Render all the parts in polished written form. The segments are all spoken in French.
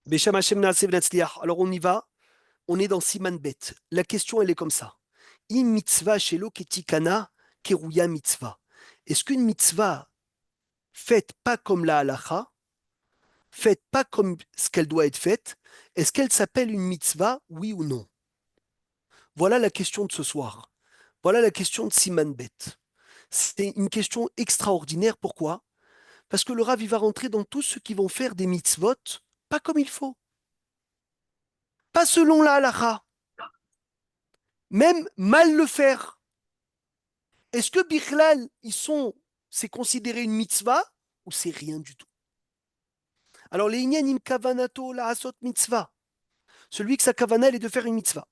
Beshem Hashem Naasev Natzliach. Alors on y va, on est dans Siman Bet. La question elle est comme ça. In mitzvah shelo ketikana keruya mitzvah. Est-ce qu'une mitzvah faite pas comme la halacha, faite pas comme ce qu'elle doit être faite, est-ce qu'elle s'appelle une mitzvah, oui ou non? Voilà la question de ce soir. Voilà la question de Siman Bet. C'est une question extraordinaire. Pourquoi? Parce que le Rav il va rentrer dans tous ceux qui vont faire des mitzvot pas comme il faut, pas selon la halacha, même mal le faire. Est-ce que Bichlal, c'est considéré une mitzvah ou c'est rien du tout? Alors, les inyanim kavanato la asot mitzvah. Celui que sa kavana elle est de faire une mitzvah.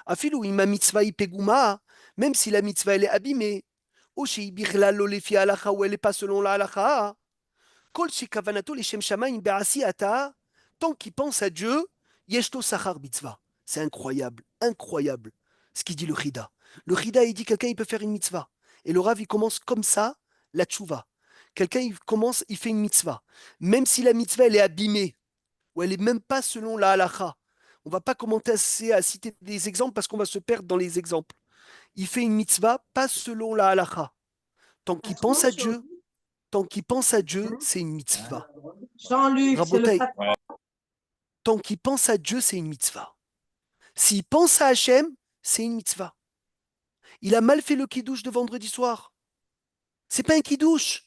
Afilou ima mitzvah ipeguma, même si la mitzvah elle est abîmée. Ou chez Bichlal lo lefi halacha ou elle n'est pas selon la halacha. Kol shi kavanato leshem shamayim be'asi ata. Tant qu'il pense à Dieu, yeshto sachar mitzvah. C'est incroyable, incroyable ce qu'il dit le Chida. Le Chida, il dit quelqu'un il peut faire une mitzvah. Et le Rav, il commence comme ça, la tchouva. Quelqu'un, il commence, il fait une mitzvah. Même si la mitzvah, elle est abîmée, ou elle n'est même pas selon la halacha. On ne va pas commencer à citer des exemples parce qu'on va se perdre dans les exemples. Il fait une mitzvah pas selon la halacha. Tant qu'il pense à Dieu, tant qu'il pense à Dieu, c'est une mitzvah. Jean-Luc, c'est le Rabotai, patron. tant qu'il pense à Dieu, c'est une mitzvah. S'il pense à Hachem, c'est une mitzvah. Il a mal fait le kidouche de vendredi soir. C'est pas un kidouche.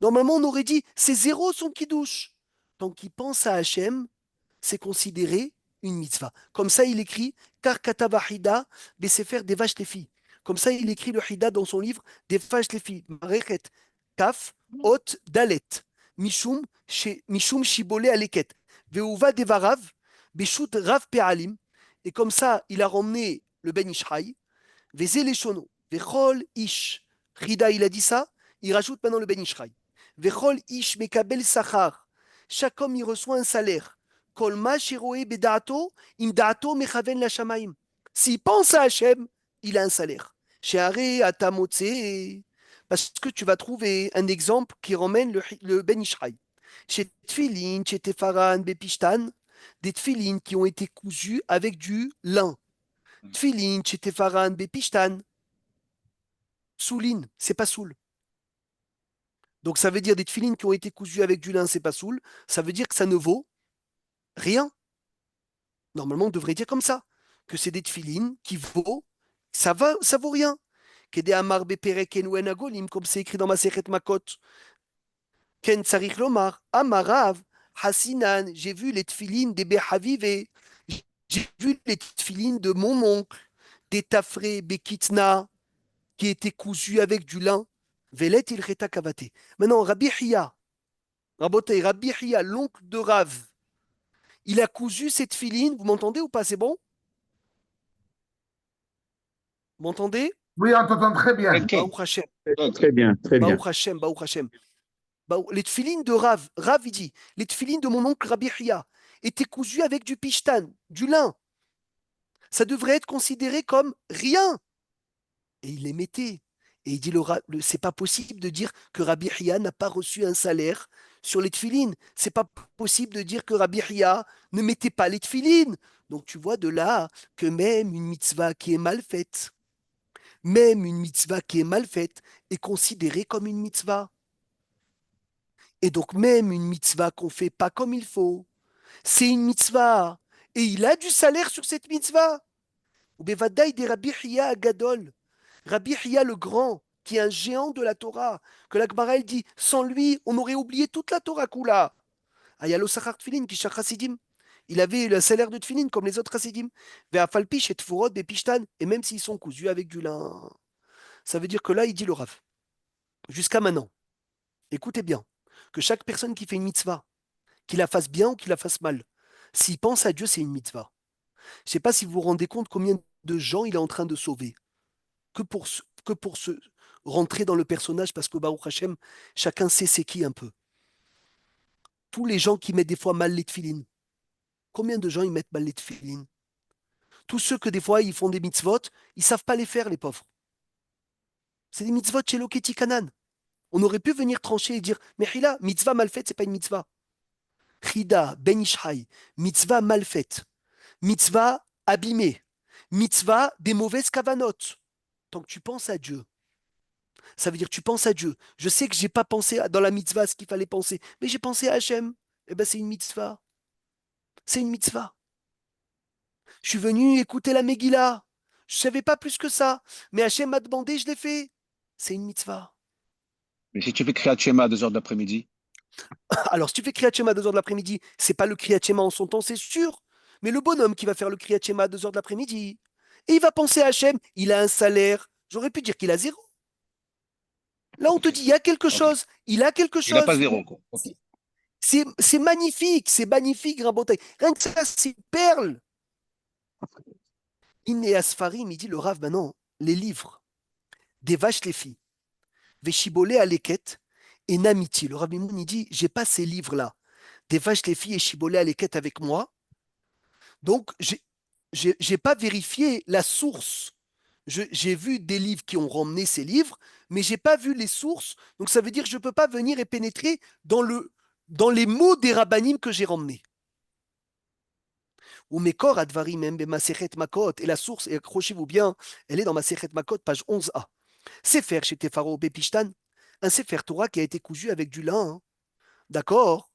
Normalement, on aurait dit c'est zéro son kidouche. Tant qu'il pense à Hachem, c'est considéré une mitzvah. Comme ça, il écrit Kar katava hida besefer des vaches les filles. Comme ça, il écrit le hida dans son livre des vaches les filles. Marechet kaf ot dalet mishum mishum shibole aleket veuva devarav beshut rav pe'alim. Et comme ça, il a ramené le Ben Ishraï. Veze leshono vechol ish. Hida, il a dit ça. Il rajoute maintenant le Ben Ishraï. Vechol ish mekabel sachar. Chaque homme, il reçoit un salaire. Kolma shiroe bedato imdato mechaven la shamaim. S'il pense à Hachem, il a un salaire. Sheare atamotse. Parce que tu vas trouver un exemple qui ramène le Ben Ishraï. Chez Tfilin, chez Tefaran, Bepishtan, des tfilin qui ont été cousus avec du lin. Tfilin, chez Tefaran, Bepishtan, Soulin, c'est pas soul. Donc ça veut dire des tfilines qui ont été cousus avec du lin, c'est pas soul. Ça veut dire que ça ne vaut rien. Normalement, on devrait dire comme ça, que c'est des tfilines qui vaut, ça vaut rien. Kede amar beperek enuen agolim, comme c'est écrit dans ma Sechet Makot. Ken tsarich lomar, amarav, hasinan, j'ai vu les tfilines des behavive, j'ai vu les tfilines de mon oncle, des tafré bekitna, qui étaient cousus avec du lin. Velet il reta kavate. Maintenant, Rabbi Hiya, Rabotai, Rabbi Hiya, l'oncle de Rav, il a cousu cette filine. Vous m'entendez ou pas? C'est bon? Vous m'entendez? Oui, on t'entend très bien. Ok. Baruch Hashem. Très bien, très bien. Baruch Hashem, Baruch Hashem. Les tfilines de Rav, Rav il dit, les tfilines de mon oncle Rabbi Hiya étaient cousues avec du pishtan, du lin. Ça devrait être considéré comme rien. Et il les mettait. Et il dit, c'est pas possible de dire que Rabbi Hiya n'a pas reçu un salaire sur les tfilines. C'est pas possible de dire que Rabbi Hiya ne mettait pas les tfilines. Donc tu vois de là que même une mitzvah qui est mal faite, même une mitzvah qui est mal faite est considérée comme une mitzvah. Et donc même une mitzvah qu'on fait pas comme il faut, c'est une mitzvah. Et il a du salaire sur cette mitzvah. Ou bevadaï de Rabbi Hiya Agadol. Rabbi Hiya le grand, qui est un géant de la Torah, que la Gemara elle dit, sans lui, on aurait oublié toute la Torah Kula. Ayalo Sachar Tfilin, qui Chassidim. Il avait le salaire de Tfilin comme les autres Chassidim. Ve'afalpish et Tfurot, Bepishtan, et même s'ils sont cousus avec du lin. Ça veut dire que là, il dit le Rav. Jusqu'à maintenant, écoutez bien, que chaque personne qui fait une mitzvah, qu'il la fasse bien ou qu'il la fasse mal, s'il pense à Dieu, c'est une mitzvah. Je ne sais pas si vous vous rendez compte combien de gens il est en train de sauver. Que pour se rentrer dans le personnage, parce que Baruch Hashem, chacun sait c'est qui un peu. Tous les gens qui mettent des fois mal les tefilines. Combien de gens ils mettent mal les tefilines? Tous ceux que des fois ils font des mitzvot, ils ne savent pas les faire, les pauvres. C'est des mitzvot chez Loketi Kanan. On aurait pu venir trancher et dire, mais Hila, mitzvah mal faite, c'est pas une mitzvah. Chida, Ben Ishai, mitzvah mal faite, mitzvah abîmée, mitzvah des mauvaises kavanotes. Tant que tu penses à Dieu, ça veut dire tu penses à Dieu. Je sais que j'ai pas pensé dans la mitzvah à ce qu'il fallait penser, mais j'ai pensé à Hachem. Eh ben c'est une mitzvah. C'est une mitzvah. Je suis venu écouter la Megillah. Je savais pas plus que ça, mais Hachem m'a demandé, je l'ai fait. C'est une mitzvah. Mais si tu fais Kriyat Shema à 2 heures de l'après-midi, Alors, si tu fais Kriyat Shema à 2 heures de l'après-midi, c'est pas le Kriyat Shema en son temps, c'est sûr. Mais le bonhomme qui va faire le Kriyat Shema à 2 heures de l'après-midi, et il va penser à Hachem, il a un salaire. J'aurais pu dire qu'il a zéro. Là, on te ok, dit, il y a quelque ok. chose, il a quelque Il n'a pas chose. zéro, quoi. Ok. C'est magnifique, Rabotai. Rien que ça, c'est une perle. Inné Asfarim, il dit le Rav maintenant, les livres, des vaches les filles, Veshibolé à l'équette et Namiti. Le Rav Mimoun, il dit, j'ai pas ces livres-là, des vaches les filles et Shibolé à l'équette avec moi. Donc, j'ai pas vérifié la source. J'ai vu des livres qui ont ramené ces livres, mais j'ai pas vu les sources. Donc, ça veut dire que je peux pas venir et pénétrer dans les mots des rabbinim que j'ai ramenés. Ou mes corps advarim même Masechet Makot. Et la source, et accrochez-vous bien, elle est dans Masechet Makot, page 11a. Sefer chez Tefaro Bepishtan, un Sefer Torah qui a été cousu avec du lin. Hein. D'accord?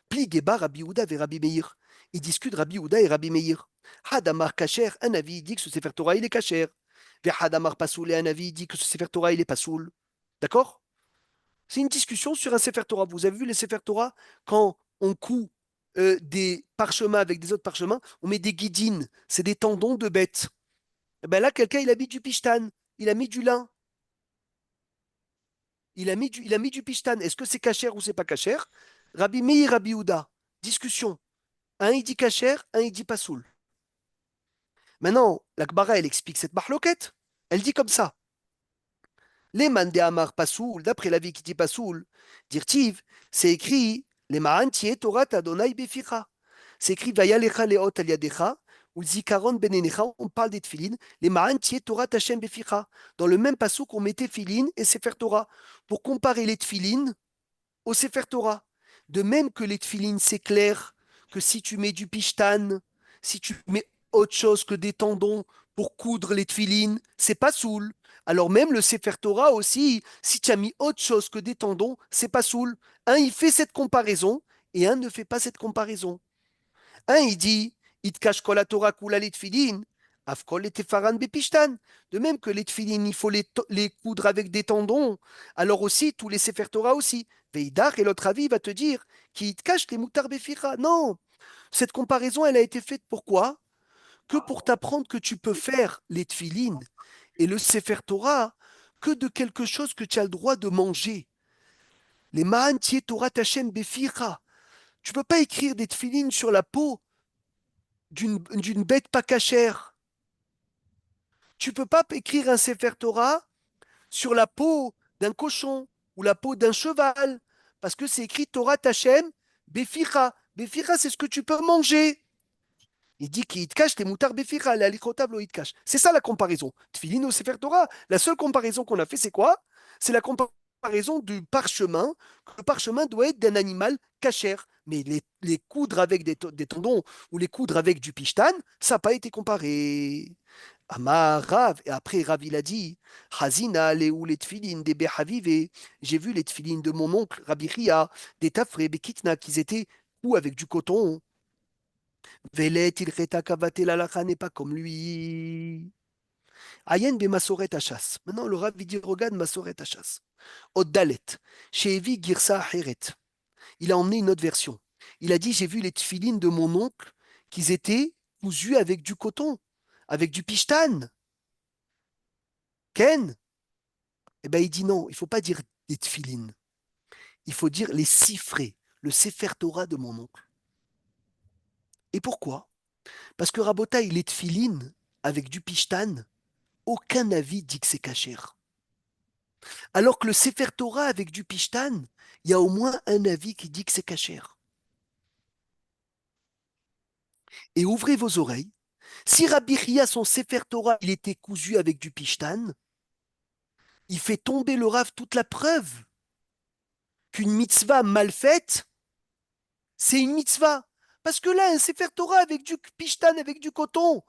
Pli Geba Rabbi Houda et Rabbi Meir. Ils discutent Rabbi Houda et Rabbi Meir. Hadamar Kacher, un avis dit que ce Sefer Torah il est Kacher. Ve Hadamar Pasoul et un avis dit que ce Sefer Torah il est Pasoul. D'accord? C'est une discussion sur un Sefer Torah. Vous avez vu les Sefer Torah quand on coud des parchemins avec des autres parchemins, on met des guidines, c'est des tendons de bêtes. Eh ben là, quelqu'un il a mis du pishtan, il a mis du lin, il a mis du pishtan. Est-ce que c'est cachère ou c'est pas cachère? Rabbi Meir, Rabbi Houda, discussion. Un il dit cachère, un il dit pasoul. Maintenant, la Gemara, elle explique cette marloquette. Elle dit comme ça. Les man de Amar pasoul, d'après la vie qui dit pasoul, dirtiv, c'est écrit les ma'antie Torah Adonai beficha. C'est écrit Vayalecha leot al yadecha, ou zikaron benenecha, on parle des tfilin, les ma'antie Torah Hashem beficha. Dans le même passou qu'on mettait filin et Sefer Torah, pour comparer les tfilin au Sefer Torah. De même que les tfilin, c'est clair que si tu mets du pishtan, si tu mets autre chose que des tendons pour coudre les tfilin, c'est pas soul. Alors même le Sefer Torah aussi, si tu as mis autre chose que des tendons, c'est pas soul. Un, il fait cette comparaison et un ne fait pas cette comparaison. Un, il dit, it cache kol la Torah kula les tfilin, afkol les tefaran bepishtan. De même que les tfilin, il faut les coudre avec des tendons. Alors aussi, tous les Sefer Torah aussi. Veidar et l'autre avis va te dire, qui it cache les moutar befira. Non, cette comparaison, elle a été faite pourquoi? Que pour t'apprendre que tu peux faire les tfilin et le Sefer Torah que de quelque chose que tu as le droit de manger. Les Ma'an Tiet Torah Tachem Befira. Tu peux pas écrire des tfilin sur la peau d'une bête pas cachère. Tu peux pas écrire un Sefer Torah sur la peau d'un cochon ou la peau d'un cheval parce que c'est écrit Torah Tachem Befira. Befira, c'est ce que tu peux manger. Il dit qu'il te cache les moutards Befira, les alichotable au cache. C'est ça la comparaison. Tfilin au Sefer Torah. La seule comparaison qu'on a fait, c'est quoi? C'est la comparaison du parchemin. Le parchemin doit être d'un animal cachère. Mais les coudre avec des tendons ou les coudre avec du pishtan, ça n'a pas été comparé. Amar Rav, et après Rav il a dit, Hazina ou les tfilin des Behavive. J'ai vu les tfilin de mon oncle Rabbi Ria, des Tafre Bekitna, qu'ils étaient ou avec du coton. Velet il reta kavate l'alacha n'est pas comme lui. Ayen be masoret achas. Maintenant, le Rav dit, regarde masoret achas. Oddalet. Shevi girsa heret. Il a emmené une autre version. Il a dit, j'ai vu les tfilines de mon oncle, qu'ils étaient cousus avec du coton, avec du pishtan. Ken? Eh ben, il dit non, il faut pas dire des tfilines. Il faut dire les sifrés, le Sefer Torah de mon oncle. Et pourquoi? Parce que Rabota, il est tfilines avec du pishtan. Aucun avis dit que c'est cachère. Alors que le Sefer Torah avec du pishtan, il y a au moins un avis qui dit que c'est cachère. Et ouvrez vos oreilles. Si Rabbi Chia, son Sefer Torah, il était cousu avec du pishtan, il fait tomber le Rav toute la preuve qu'une mitzvah mal faite, c'est une mitzvah. Parce que là, un Sefer Torah avec du pishtan, avec du coton,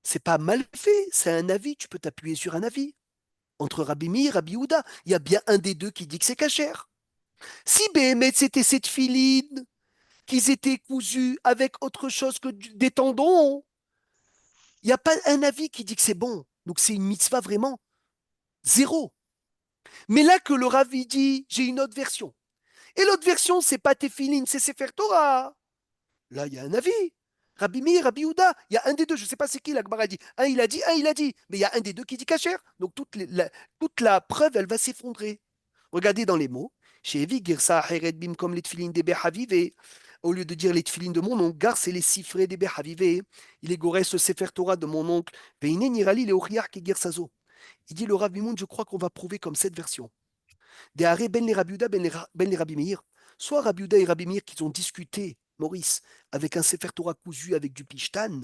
c'est pas mal fait, c'est un avis, tu peux t'appuyer sur un avis. Entre Rabbi Meir et Rabbi Houda, il y a bien un des deux qui dit que c'est cachère. Si Béhémet, c'était cette filine, qu'ils étaient cousus avec autre chose que des tendons, il n'y a pas un avis qui dit que c'est bon. Donc c'est une mitzvah vraiment zéro. Mais là que le Ravi dit, j'ai une autre version. Et l'autre version, c'est pas Tefilin, c'est Sefer Torah. Là, il y a un avis. Rabbi Meir, Rabbi Houda, il y a un des deux, je ne sais pas c'est qui l'Akbar a dit. Un il a dit, un il a dit. Mais il y a un des deux qui dit Kacher. Donc toute la preuve, elle va s'effondrer. Regardez dans les mots. Chez Evi, Girsa, Heret, Bim, comme les tefilines des Behavivé. Au lieu de dire les tefilines de mon oncle, Gar, c'est les siffrés des Behavivé. Il est goré ce Sefer Torah de mon oncle. Veine Nirali, les Oriar, qui Girsazo. Il dit le Rabbi Moun, je crois qu'on va prouver comme cette version. Des Haré, Ben les Rabbi Houda, Ben les Rabbi Meir. Soit Rabbi Houda et Rabbi Meir qui ont discuté, Maurice, avec un Sefer Torah cousu avec du pishtan,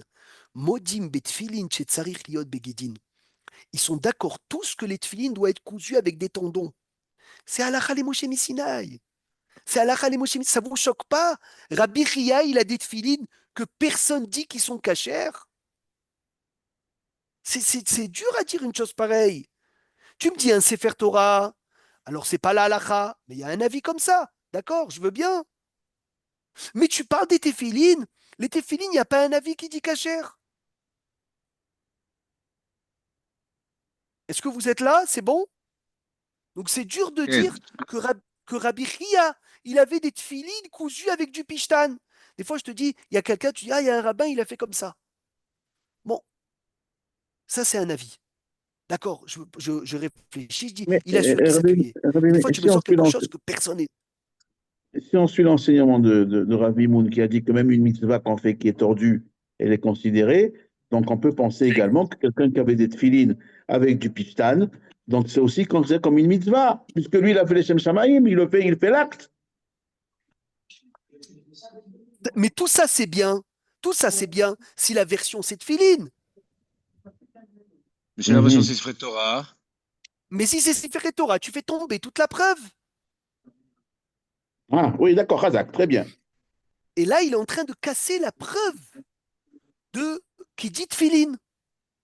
Modim betfilin chez Tsarich liot begedin. Ils sont d'accord tous que les tfilin doivent être cousus avec des tendons. C'est Halakha les Moshe Missinaï. C'est Halakha les Moshe Missinaï. Ça vous choque pas? Rabbi Chia, il a des tfilin que personne dit qu'ils sont cachers. C'est dur à dire une chose pareille. Tu me dis un Sefer Torah, alors c'est pas la halakha, mais il y a un avis comme ça. D'accord, je veux bien. Mais tu parles des téphilines. Les téphilines, il n'y a pas un avis qui dit cachère. Est-ce que vous êtes là? C'est bon? Donc c'est dur de כן, dire que Rabbi Chia, il avait des téphilines cousues avec du pishtan. Des fois, je te dis, il y a quelqu'un, tu dis, ah, il y a un rabbin, il a fait comme ça. Bon, ça, c'est un avis. D'accord, je réfléchis, je dis, Mais il a su s'appuyer. Rabbi, Des mais fois, tu me sors quelque chose que personne n'est. si on suit l'enseignement de Rabbi Moon qui a dit que même une mitzvah qu'on fait qui est tordue, elle est considérée, donc on peut penser également que quelqu'un qui avait des tefilines avec du pistan, donc c'est aussi considéré comme une mitzvah, puisque lui il a fait les Shem Shamayim, il fait l'acte. Mais tout ça, c'est bien. Tout ça, c'est bien si la version, c'est de filine. c'est la version Sifrei Torah. Mais si c'est Sefer Torah, tu fais tomber toute la preuve. Ah oui, d'accord, Razak, très bien. Et là, il est en train de casser la preuve de qui dit Tfilin.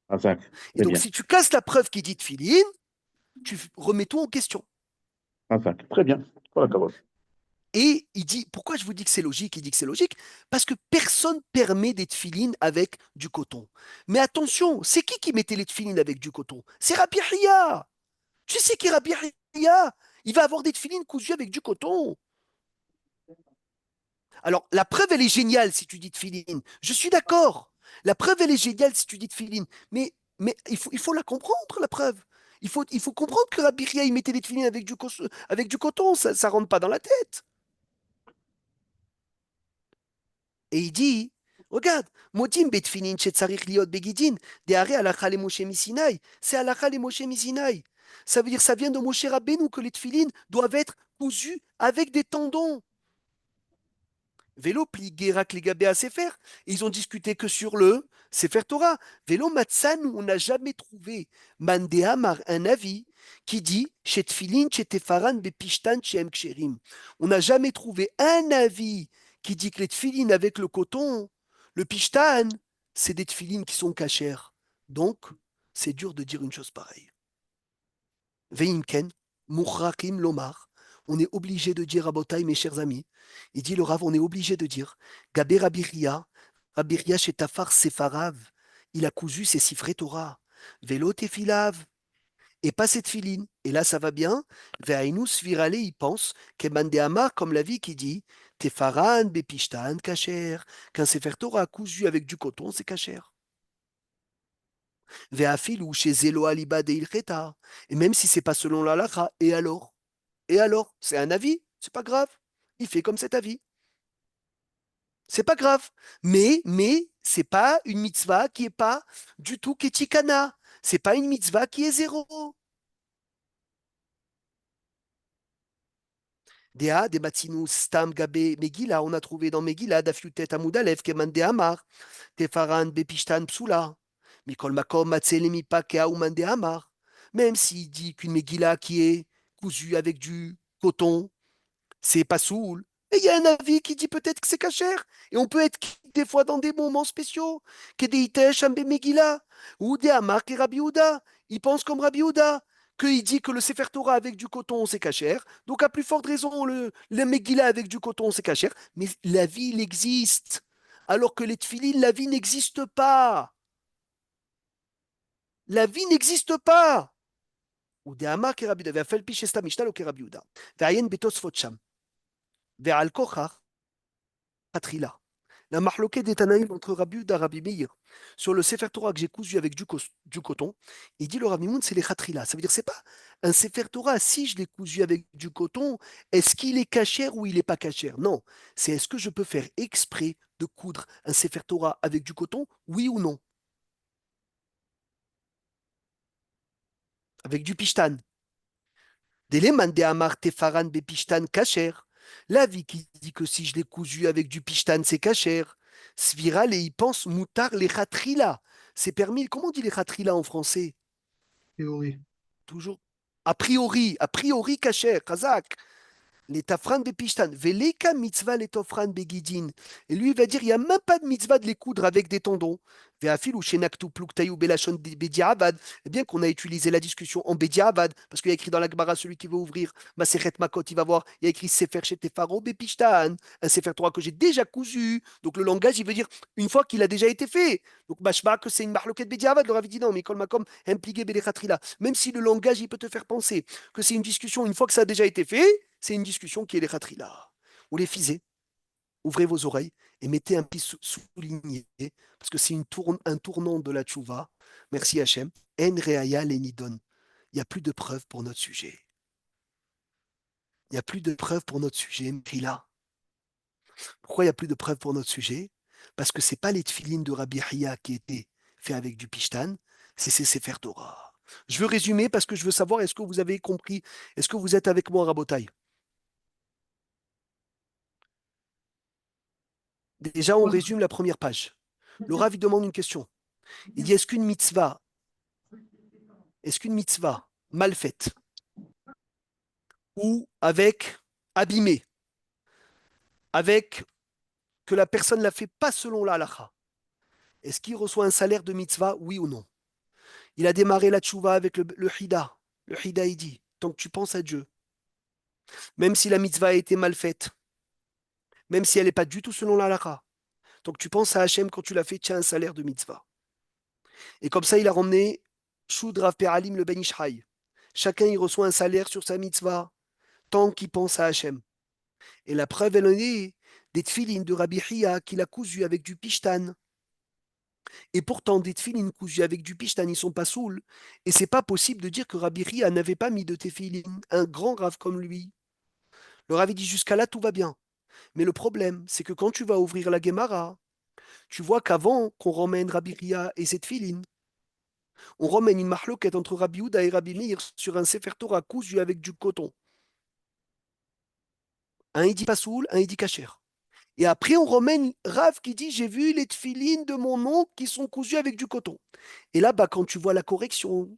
Razak, Et très donc, bien. si tu casses la preuve qui dit Tfilin, tu remets tout en question. Razak, très bien. Voilà, Kavod. Et il dit, pourquoi je vous dis que c'est logique? Il dit que c'est logique parce que personne permet des tefilines avec du coton. Mais attention, c'est qui mettait les tefilines avec du coton? C'est Rabbi Chia. Tu sais qui est Rabbi Chia? Il va avoir des tefilines cousues avec du coton. Alors, la preuve, elle est géniale si tu dis tefilin. Je suis d'accord. La preuve, elle est géniale si tu dis tefilin. Mais il faut la comprendre, la preuve. Il faut comprendre que Rabbi Chia, il mettait des tefilin avec du coton. Ça ne rentre pas dans la tête. Et il dit, regarde, Modim betfilin shetzarich liot begidin, deare alacha le Moshe Misinaï. C'est alacha le Moshe Misinaï. Ça veut dire, ça vient de Moshe Rabbeinu que les tefilin doivent être cousus avec des tendons. Vélo plié rak les gabé à Sefer. Ils ont discuté que sur le Sefer Torah. Vélo Matsan, on n'a jamais trouvé Mandéhamar, un avis qui dit chez Tfilin, chez Tefaran, Bepishtan, chez Emksherim. On n'a jamais trouvé un avis qui dit que les Tfilin avec le coton, le Pishtan, c'est des Tfilin qui sont cachères. Donc, c'est dur de dire une chose pareille. Veimken, Murrakim Lomar. On est obligé de dire à Botaï, mes chers amis, il dit le Rav, on est obligé de dire Gabé Rabiria chez Tafar Sefarav, il a cousu ses siffrés Torah, Vélo Tefilav, et pas cette filine. Et là, ça va bien. Veainus Virale, il pense, Kemande Amar, comme la vie qui dit Tefaran, Bepishtan, Kacher, qu'un Sefer Torah cousu avec du coton, c'est Kacher. Veafil ou chez Zelo Aliba de Ilcheta. Et même si c'est pas selon la lacha, et alors? Et alors? C'est un avis, c'est pas grave. Il fait comme cet avis. C'est pas grave. Mais c'est pas une mitzvah qui est pas du tout ketikana. C'est pas une mitzvah qui est zéro. Dea, de Matsinu, Stam, Gabe, Megillah, on a trouvé dans Megillah, Dafiutet, Amoudalev, Keman de Amar, Tefaran, Bepishtan, Psula, Mikol Makom, Matselemi, Pakea, Ouman de Amar. Même s'il dit qu'une Megillah qui est cousue avec du coton, c'est pas soul, Et il y a un avis qui dit peut-être que c'est cachère. Et on peut être des fois dans des moments spéciaux. Kedeitesh Ambe Megillah, ou des Amar et Rabbi Houda. Il pense comme Rabbi Houda, qu'il dit que le Sefer Torah avec du coton, c'est cachère. Donc, à plus forte raison, le Megillah avec du coton, c'est cachère. Mais la vie, il existe. Alors que les tefilines, la vie n'existe pas. La vie n'existe pas. Ou des Amar et Rabbi Houda. Ve'afel pi shesta Mishnah lo Rabbi Houda. Ve'ayen betosfot sham. Ve'al kochach Hatrila. La marloquette des Tanaïm entre Rabbi Houda et Rabbi Meir sur le Sefer Torah que j'ai cousu avec du coton, il dit le Rabbi Moun, c'est les Khatrila. Ça veut dire c'est pas un Sefer Torah, si je l'ai cousu avec du coton, est-ce qu'il est cachère ou il n'est pas cachère? Non, c'est est-ce que je peux faire exprès de coudre un Sefer Torah avec du coton, oui ou non? Avec du pishtan. Deleman de Amar Tefaran be pishtan cachère. L'avis qui dit que si je l'ai cousu avec du pishtan, c'est cachère. Sviral et il pense moutar les khatrila. C'est permis. Comment on dit les khatrila en français? Théorie. Toujours. A priori cachère, kazak. Les tafran bepishtan, veleka mitzvah les tofran begidin. Et lui, il va dire, il n'y a même pas de mitzvah de les coudre avec des tendons. Ve'afil ou shenaktu pluktayu belashon bediavad. Eh bien qu'on a utilisé la discussion en bediavad, parce qu'il y a écrit dans la Gemara, celui qui veut ouvrir Maseret Makot, il va voir, il y a écrit Sefer Shetefaro bepishtan, un Sefer Torah que j'ai déjà cousu. Donc le langage, il veut dire une fois qu'il a déjà été fait. Donc mashma que c'est une marloquette bediavad, leur avait dit non, mais kol makom impliqué belechatrila. Même si le langage, il peut te faire penser que c'est une discussion une fois que ça a déjà été fait, c'est une discussion qui est les khatrila. Ou les fisés, ouvrez vos oreilles et mettez un petit souligné, parce que c'est un tournant de la tchouva. Merci Hachem. En reaya lenidon. Il n'y a plus de preuves pour notre sujet. Il n'y a plus de preuves pour notre sujet, là. Pourquoi il n'y a plus de preuves pour notre sujet? Parce que ce n'est pas les tfilines de Rabbi Hiya qui étaient faits avec du pishtan, c'est ces Sefer Torah. Je veux résumer parce que je veux savoir, est-ce que vous avez compris? Est-ce que vous êtes avec moi, Rabotai? Déjà, on résume la première page. Le Rav il demande une question. Il dit est-ce qu'une mitzvah mal faite ou avec abîmée, avec que la personne ne l'a fait pas selon la halakha, est-ce qu'il reçoit un salaire de mitzvah, oui ou non? Il a démarré la tchouva avec le hida. Le hida, il dit tant que tu penses à Dieu, même si la mitzvah a été mal faite, même si elle n'est pas du tout selon la halakha, tant que tu penses à Hachem quand tu l'as fait, tu as un salaire de mitzvah. Et comme ça, il a ramené Shud Rav Peralim le Ben Ishraï. Chacun il reçoit un salaire sur sa mitzvah tant qu'il pense à Hachem. Et la preuve, elle en est des tfilines de Rabbi Hiya qu'il a cousu avec du pishtan. Et pourtant, des tfilines cousues avec du pishtan, ils ne sont pas saouls. Et c'est pas possible de dire que Rabbi Hiya n'avait pas mis de tefilines, un grand Rav comme lui. Le Rav dit jusqu'à là, tout va bien. Mais le problème, c'est que quand tu vas ouvrir la Gemara, tu vois qu'avant qu'on ramène Rabbi Hiya et cette filine, on ramène une mahloquette entre Rabbi Houda et Rabbi Meir sur un Sefer Torah cousu avec du coton. Un il dit pasoul, un il dit kacher. Et après, on ramène Rav qui dit j'ai vu les tfilines de mon oncle qui sont cousus avec du coton. Et là, quand tu vois la correction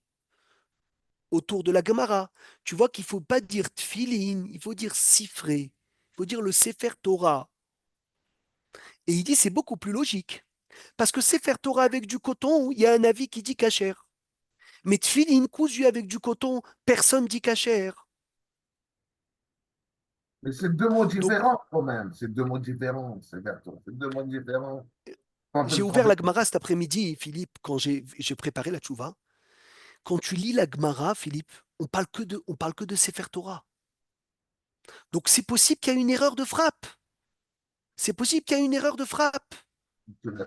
autour de la Gemara, tu vois qu'il ne faut pas dire tfilin, il faut dire sifré, il faut dire le Sefer Torah. Et il dit c'est beaucoup plus logique. Parce que Sefer Torah avec du coton, il y a un avis qui dit kacher. Mais tfilin cousu avec du coton, personne dit kacher. Mais c'est deux mots Donc, différents quand même. C'est deux mots différents, c'est Bertrand. C'est deux mots différents. j'ai ouvert la Gemara cet après-midi, Philippe, quand j'ai préparé la tchouva. Quand tu lis la Gemara, Philippe, on parle que de Sefer Torah. Donc c'est possible qu'il y ait une erreur de frappe. C'est possible qu'il y ait une erreur de frappe.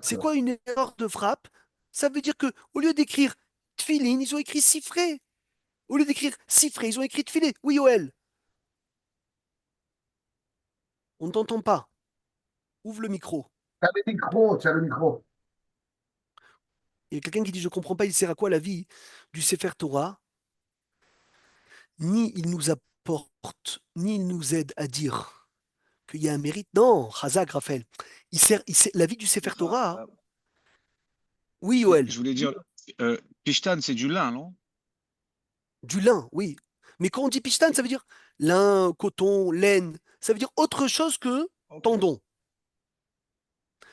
C'est quoi une erreur de frappe? Ça veut dire que au lieu d'écrire tfilin, ils ont écrit sifré. Au lieu d'écrire sifré, ils ont écrit tfilé. Oui, Yoel. On ne t'entend pas. Ouvre le micro. Tu as le micro, tu as le micro. Il y a quelqu'un qui dit je ne comprends pas, il sert à quoi la vie du Sefer Torah? Ni il nous apporte, ni il nous aide à dire qu'il y a un mérite. Non, Chazak, Raphaël. La vie du Sefer Torah. Oui, Yoel. Je voulais dire, Pishtan, c'est du lin, non? Du lin, oui. Mais quand on dit pishtan, ça veut dire lin, coton, laine. ça veut dire autre chose que Ok. tendon.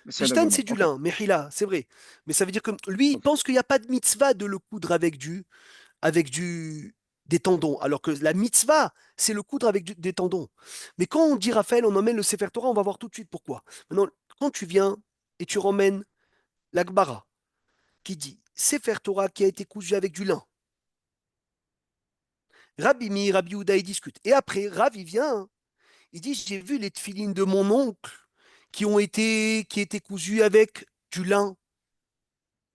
Mais c'est Pishtan, d'accord. c'est du Ok. lin, mehila, c'est vrai. Mais ça veut dire que lui, il Ok. pense qu'il n'y a pas de mitzvah de le coudre avec des tendons, alors que la mitzvah, c'est le coudre avec des tendons. Mais quand on dit Raphaël, on emmène le Sefer Torah, on va voir tout de suite pourquoi. Maintenant, quand tu viens et tu ramènes la Gemara, qui dit Sefer Torah qui a été cousu avec du lin, Rabbi Mi, Rabbi Yehuda, ils discutent. Et après, Rav, il vient, hein. Il dit, j'ai vu les tefilines de mon oncle qui étaient cousus avec du lin,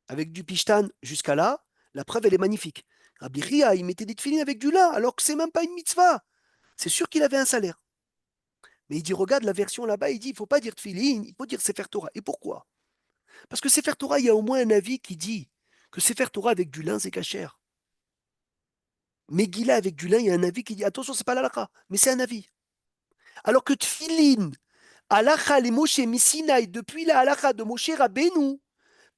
avec du pishtan. Jusqu'à là, la preuve, elle est magnifique. Rabbi Ria, il mettait des tefilines avec du lin, alors que c'est même pas une mitzvah. C'est sûr qu'il avait un salaire. Mais il dit, regarde la version là-bas, il dit, il ne faut pas dire tefilin, il faut dire Sefer Torah. Et pourquoi? Parce que Sefer Torah, il y a au moins un avis qui dit que Sefer Torah avec du lin, c'est cachère. Megillah avec du lin, il y a un avis qui dit, attention, c'est pas l'alakha, mais c'est un avis. Alors que tefilin, Halakha les Moshe Missinaï, depuis la halakha de Moshe Rabbeinu,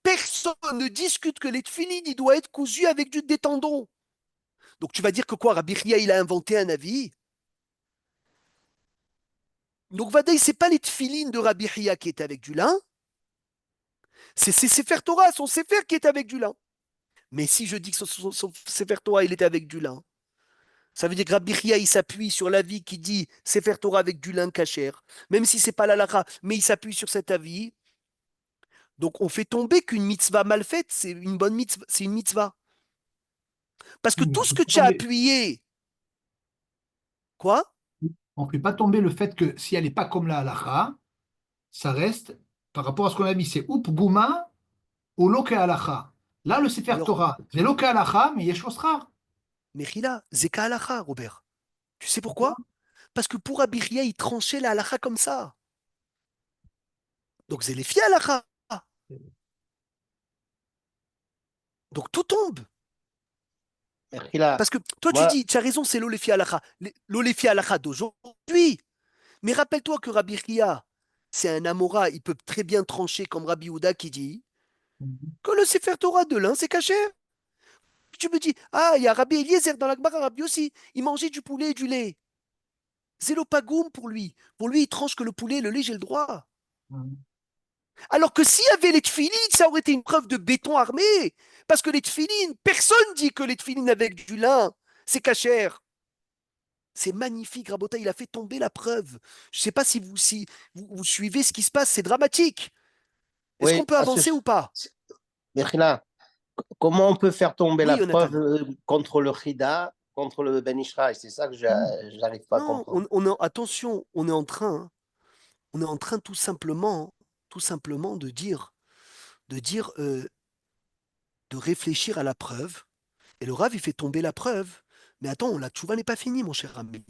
personne ne discute que les tefilines, il doit être cousu avec des tendons. Donc tu vas dire que quoi, Rabbi Chia, il a inventé un avis. Donc Vadaï, c'est pas les tefilines de Rabbi Chia qui est avec du lin, c'est Sefer Torah, son Sefer qui est avec du lin. Mais si je dis que son Sefer Torah, il était avec du lin, ça veut dire que Rabbi Chia, il s'appuie sur l'avis qui dit Sefer Torah avec du lin cachère, même si c'est pas la halakha, mais il s'appuie sur cet avis. Donc on fait tomber qu'une mitzvah mal faite, c'est une bonne mitzvah, c'est une mitzvah. Parce que Oui, mais tout ce que tu as appuyé, quoi? on ne fait pas tomber le fait que si elle n'est pas comme la halakha, ça reste, par rapport à ce qu'on a dit, c'est up gouma ou loke halakha. Là, le Sefer Alors, Torah, c'est loke halakha, mais yesh osrar. Mechila, zeka halacha, Robert. Tu sais Pourquoi? pourquoi? Parce que pour Abiria, il tranchait la halacha comme ça. Donc c'est les filles halacha. Donc tout tombe. Mechila, Parce que toi, tu moi, dis, tu as raison, c'est l'oléfi halacha. L'oléfi halacha d'aujourd'hui. Mais rappelle-toi que Rabbi Chia, c'est un Amora, il peut très bien trancher comme Rabbi Houda qui dit que le Sefer Torah de l'un, c'est caché. Tu me dis, ah, il y a Rabbi Eliezer dans la Gemara, Rabbi aussi, il mangeait du poulet et du lait. Zélopagoum pour lui. Pour lui, il tranche que le poulet et le lait, j'ai le droit. Alors que s'il y avait les tefilines, ça aurait été une preuve de béton armé. Parce que les tefilines, personne dit que les tefilines avec du lin, c'est cachère. C'est magnifique, Rabota, il a fait tomber la preuve. Je ne sais pas si vous suivez ce qui se passe, c'est dramatique. Est-ce qu'on oui, peut avancer ou pas? Mechila, comment on peut faire tomber Oui, la preuve Jonathan. contre le Chida, contre le Ben Ishraï? C'est ça que je n'arrive pas à Non, comprendre. attention, on est en train tout simplement de dire, de réfléchir à la preuve. Et le Rav, il fait tomber la preuve. Mais attends, la tchouva n'est pas finie, mon cher ami.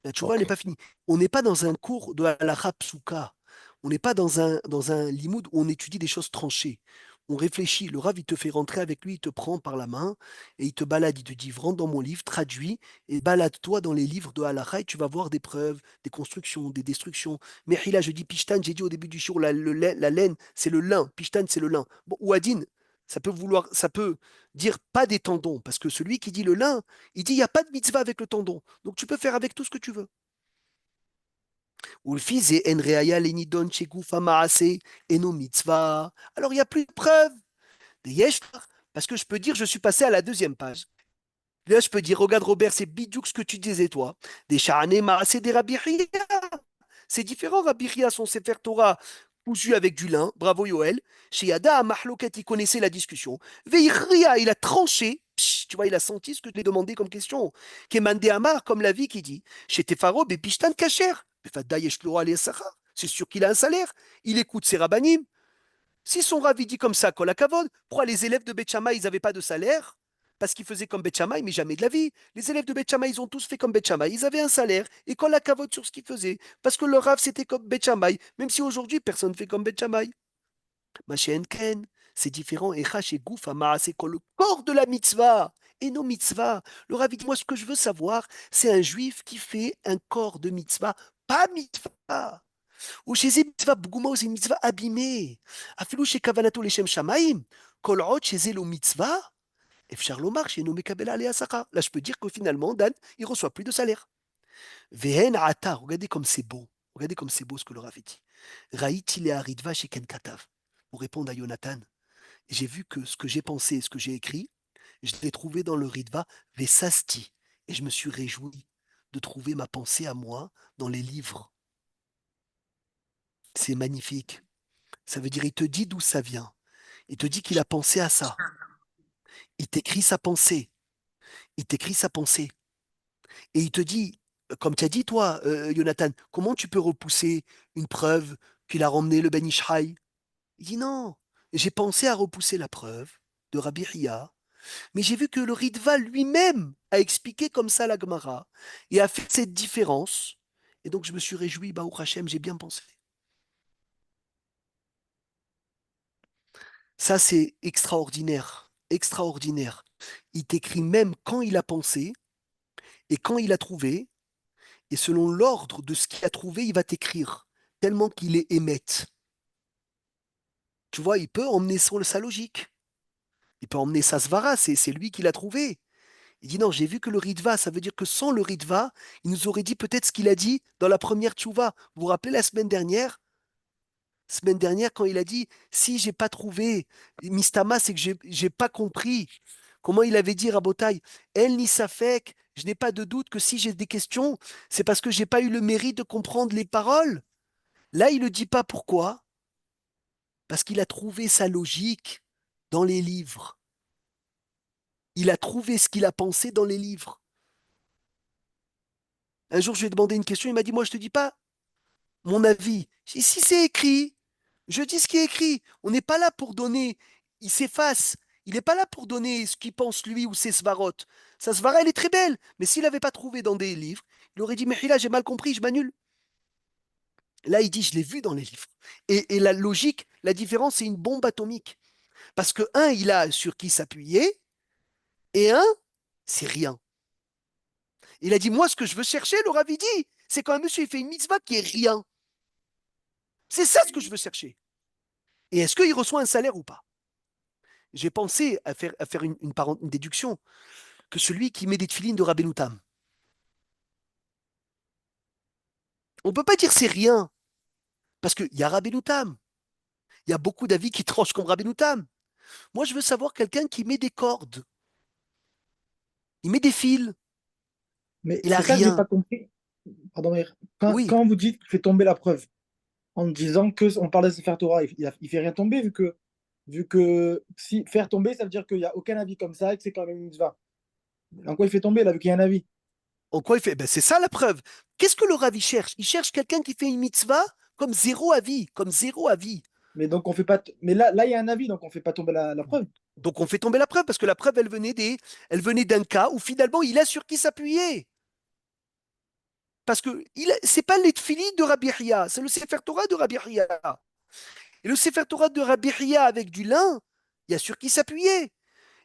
La tchouva Ok. n'est pas finie. On n'est pas dans un cours de halakha psuka. On n'est pas dans un limoud où on étudie des choses tranchées. On réfléchit. Le Rav, il te fait rentrer avec lui, il te prend par la main et il te balade. Il te dit, rentre dans mon livre, traduis et balade-toi dans les livres de halakha et tu vas voir des preuves, des constructions, des destructions. Mais là, je dis pishtan, j'ai dit au début du jour, la laine, c'est le lin. Pishtan, c'est le lin. Bon, ouadine, ça peut dire pas des tendons, parce que celui qui dit le lin, il dit il n'y a pas de mitzvah avec le tendon. Donc tu peux faire avec tout ce que tu veux. Ou le fils est en reaya lenidon shegoufa maase eno mitzvah. Alors il n'y a plus de preuves. Des yeshvar, parce que je peux dire je suis passé à la deuxième page. Là, je peux dire, regarde Robert, c'est bidou ce que tu disais toi. Des sha'ane maase des Rabbi Chia. C'est différent, Rabbi Chia, son Sefer Torah cousu avec du lin. Bravo Yoel. Chez Yada, Mahloket, il connaissait la discussion. Veichria, il a tranché. Psh, tu vois, il a senti ce que je lui ai demandé comme question. Kemande Amar, comme la vie qui dit. Chez Tefaro, Bepishtan Kacher. C'est sûr qu'il a un salaire. Il écoute ses rabbinim. Si son ravi dit comme ça, Kol Hakavod, pourquoi les élèves de Beth Shammai, ils n'avaient pas de salaire? Parce qu'ils faisaient comme Beth Shammai, mais jamais de la vie. Les élèves de Beth Shammai, ils ont tous fait comme Beth Shammai. Ils avaient un salaire et Kol Hakavod sur ce qu'ils faisaient. Parce que leur rave, c'était comme Beth Shammai, même si aujourd'hui, personne ne fait comme Beth Shammai. Machen Ken, c'est différent. Et Chash et Goufa, c'est le corps de la mitzvah. Et nos mitzvahs. Le ravi dit, moi, ce que je veux savoir, c'est un juif qui fait un corps de mitzvah, pas mitzvah. Ou chez mitzvah bgouma, c'est une mitzvah abîmée. Afilou chez Kavanato leshem shamaim, kol od chez lo mitzvah, efchar lomar chez no mekabel alea sachar. Là, je peux dire que finalement, Dan, il reçoit plus de salaire. Vehen ata, regardez comme c'est beau. Regardez comme c'est beau ce que le Rav dit. Raïti le haritva chez Ken Katav. Pour répondre à Jonathan, j'ai vu que ce que j'ai pensé et ce que j'ai écrit, je l'ai trouvé dans le Ritva Vesasti. Et je me suis réjoui de trouver ma pensée à moi dans les livres. C'est magnifique. Ça veut dire, il te dit d'où ça vient. Il te dit qu'il a pensé à ça. Il t'écrit sa pensée. Il t'écrit sa pensée. Et il te dit, comme tu as dit toi, Jonathan, comment tu peux repousser une preuve qu'il a ramené le Ben Ishraï? Il dit non, j'ai pensé à repousser la preuve de Rabbi Ria, mais j'ai vu que le Ritva lui-même a expliqué comme ça la Gemara et a fait cette différence. Et donc je me suis réjoui, Baruch Hashem, j'ai bien pensé. Ça, c'est extraordinaire, extraordinaire. Il t'écrit même quand il a pensé et quand il a trouvé, et selon l'ordre de ce qu'il a trouvé, il va t'écrire, tellement qu'il est émette. Tu vois, il peut emmener sa logique. Il peut emmener sa svara, c'est lui qui l'a trouvé. Il dit non, j'ai vu que le Ritva, ça veut dire que sans le Ritva, il nous aurait dit peut-être ce qu'il a dit dans la première tchouva. Vous vous rappelez la semaine dernière quand il a dit si j'ai pas trouvé Mistama, c'est que j'ai pas compris. Comment il avait dit Rabotai, El ni Safek, je n'ai pas de doute que si j'ai des questions, c'est parce que j'ai pas eu le mérite de comprendre les paroles. Là, il ne dit pas pourquoi, parce qu'il a trouvé sa logique dans les livres. Il a trouvé ce qu'il a pensé dans les livres. Un jour, je lui ai demandé une question, il m'a dit, moi, je ne te dis pas mon avis. Si c'est écrit, je dis ce qui est écrit. On n'est pas là pour donner, il s'efface. Il n'est pas là pour donner ce qu'il pense lui ou ses svarot. Sa svara, elle est très belle, mais s'il n'avait pas trouvé dans des livres, il aurait dit, mais là, j'ai mal compris, je m'annule. Là, il dit, je l'ai vu dans les livres. Et la logique, la différence, c'est une bombe atomique. Parce que un, il a sur qui s'appuyer, et un, c'est rien. Il a dit, moi, ce que je veux chercher, le Rav, il dit, c'est quand un monsieur il fait une mitzvah qui est rien. C'est ça ce que je veux chercher. Et est-ce qu'il reçoit un salaire ou pas? J'ai pensé à faire une déduction, que celui qui met des tefilines de Rabbeinu Tam, on ne peut pas dire c'est rien, parce qu'il y a Rabbeinu Tam. Il y a beaucoup d'avis qui tranchent comme Rabbeinu Tam. Moi, je veux savoir quelqu'un qui met des cordes, il met des fils, Mais il a c'est ça que j'ai rien. pas compris. Pardon, Meir. Oui. Quand vous dites qu'il fait tomber la preuve, en disant que on parle de Sefer Torah, il fait rien tomber vu que si faire tomber, ça veut dire qu'il n'y a aucun avis comme ça et que c'est quand même une mitzvah. En quoi il fait tomber là, vu qu'il y a un avis? En quoi il fait? Ben, c'est ça la preuve. Qu'est-ce que le Rav il cherche? Il cherche quelqu'un qui fait une mitzvah comme zéro avis, comme zéro avis. Mais donc on fait pas. Mais là, il y a un avis, donc on fait pas tomber la preuve. Donc on fait tomber la preuve parce que la preuve, elle venait d'un cas où finalement il a sur qui s'appuyer. Parce que c'est pas les tefilines de Rabbi Ria, c'est le Sefer Torah de Rabbi Ria. Et le Sefer Torah de Rabbi Ria avec du lin, il y a sur qui s'appuyer.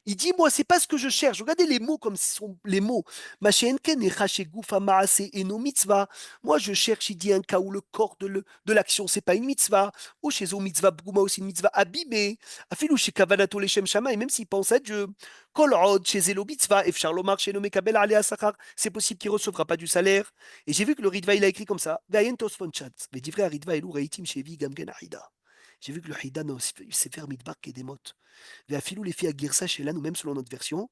Il dit, moi, c'est pas ce que je cherche. Regardez les mots comme ce sont les mots. Machéenken et Chashegoufa Maase et no mitzvah. Moi, je cherche, il dit un cas où le corps de l'action, c'est pas une mitzvah. Ou chez eux, mitzvah bgouma aussi une mitzvah abîmée. Afilou chez Kavanato Leshem Shama, et même s'il pense à Dieu. Kol Od chez Zelo mitzvah, Efchar Lomar chez Nome Kabel Alea Sachar. C'est possible qu'il recevra pas du salaire. Et j'ai vu que le Ritva, il a écrit comme ça. Vayen Tosfon Chat. Mais dit vrai, Ritva, Elou Reitim Shevi Gamgen Ahida. J'ai vu que le Hida, c'est faire Midbar Kedemot. ואפילו לפי הגרסה שלנו, même selon notre version,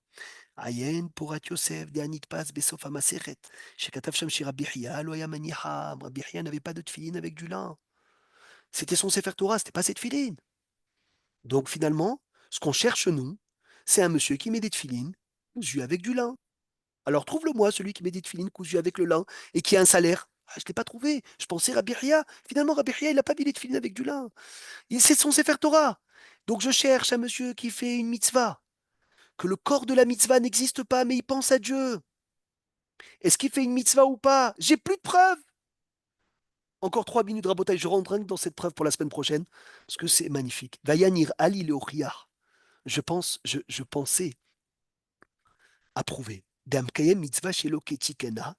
עיין פורת יוסף דהנתפס בסוף המסכת, שכתב שם שרבי חייא לא היה מניחם, רבי חייא n'avait pas de tefilin avec du lin. C'était son Sefer Torah, c'était pas cette tefilin. Donc finalement, ce qu'on cherche nous, c'est un monsieur qui met des tefilin cousus avec du lin. Alors trouve-le-moi, celui qui met des tefilin cousus avec le lin et qui a un salaire. Ah, je ne l'ai pas trouvé. Je pensais Rabbi Ria. Finalement, Rabbi Ria, il n'a pas mis des tefilin avec du lin. C'est son Sefer Torah. Donc je cherche un monsieur qui fait une mitzvah. Que le corps de la mitzvah n'existe pas, mais il pense à Dieu. Est-ce qu'il fait une mitzvah ou pas? J'ai plus de preuves. Encore 3 minutes, Rabotai, je rentre dans cette preuve pour la semaine prochaine, parce que c'est magnifique. Vayanir Ali Leochriar. Je pensais approuver. Dam kayem mitzvah chez Loketikena,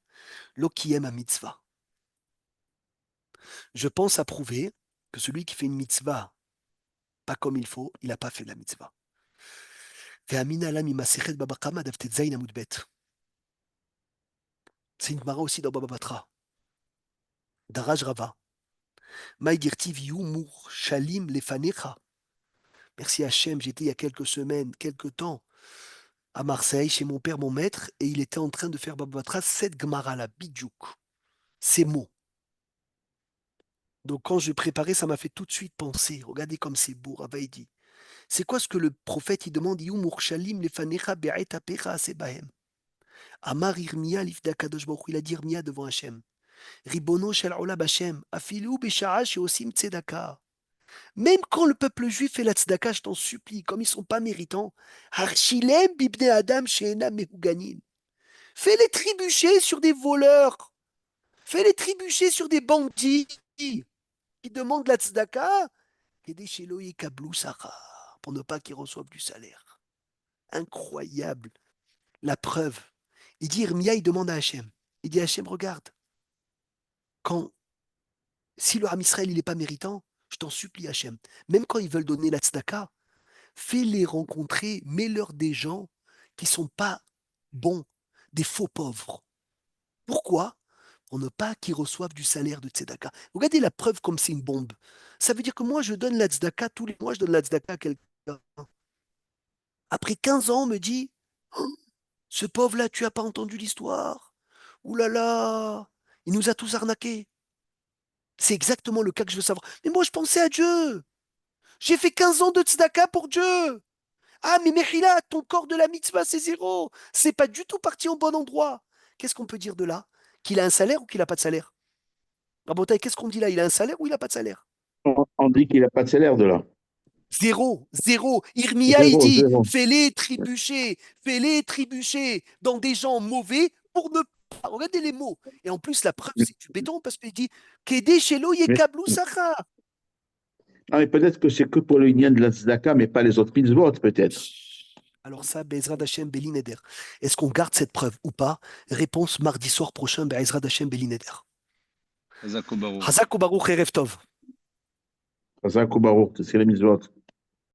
Lokiyem a mitzvah. Je pense approuver que celui qui fait une mitzvah pas comme il faut, il n'a pas fait la mitzvah. Ve'amina alam imasechet babakama davtet zayin amud bet. C'est une Gemara aussi dans Baba Batra. Daraj Rava. Maïdirtiv Yumur Shalim Lefanecha. Merci Hachem, j'étais il y a quelques semaines, quelques temps, à Marseille, chez mon père, mon maître, et il était en train de faire Baba Batra, cette Gemara-là, Bidjouk. Ces mots. Donc quand je préparais, ça m'a fait tout de suite penser. Regardez comme c'est beau, Rava il dit. C'est quoi ce que le prophète il demande? Yumur Shalim Lefanecha Be'et Apecha Sebahem. Amar Irmia Lifda Kadosh Baruch Hu, il a dit Irmia devant Hachem. Ribono Shel Olam Hashem, Afilou Besha'a Sheosim Tzedaka. Même quand le peuple juif fait la tzedaka, je t'en supplie, comme ils ne sont pas méritants, Harshilem Bibne Adam Sheena Mehuganim. Fais-les trébucher sur des voleurs. Fais-les trébucher sur des bandits qui demandent la tzedaka pour ne pas qu'ils reçoivent du salaire. Incroyable. La preuve. Il dit, Irmia, il demande à Hachem. Il dit, Hachem, regarde. Si le Ham Israël il n'est pas méritant, je t'en supplie, Hachem. Même quand ils veulent donner la tzedaka, fais-les rencontrer, mets-leur des gens qui ne sont pas bons, des faux pauvres. Pourquoi? Pour ne pas qu'ils reçoivent du salaire de tzedaka. Regardez la preuve comme c'est une bombe. Ça veut dire que moi, je donne la tzedaka, tous les mois, je donne la tzedaka à quelqu'un. Après 15 ans, on me dit, oh, ce pauvre-là, tu n'as pas entendu l'histoire. Ouh là là, il nous a tous arnaqués. C'est exactement le cas que je veux savoir. Mais moi, je pensais à Dieu. J'ai fait 15 ans de tzedaka pour Dieu. Ah, mais Mechila, ton corps de la mitzvah, c'est zéro. C'est pas du tout parti au bon endroit. Qu'est-ce qu'on peut dire de là? Qu'il a un salaire ou qu'il n'a pas de salaire? Rabotai, qu'est-ce qu'on dit là? Il a un salaire ou il n'a pas de salaire? On dit qu'il n'a pas de salaire de là. Zéro, zéro. Irmia, il Zéro, dit, zéro. fais-les trébucher dans des gens mauvais pour ne pas. Regardez les mots. Et en plus, la preuve, c'est du béton parce qu'il dit, Kede shelo yekablou sacha. Ah, mais peut-être que c'est que pour le lien de la tzedaka, mais pas les autres mitzvot, peut-être. Alors ça, Be'ezrat Hashem Beli Neder. Est-ce qu'on garde cette preuve ou pas? Réponse mardi soir prochain, Be'ezrat Hashem Beli Neder. Hazak Baruch. Hazak Baruch Erev Tov. Chazak ou Baruch, c'est les mitzvot.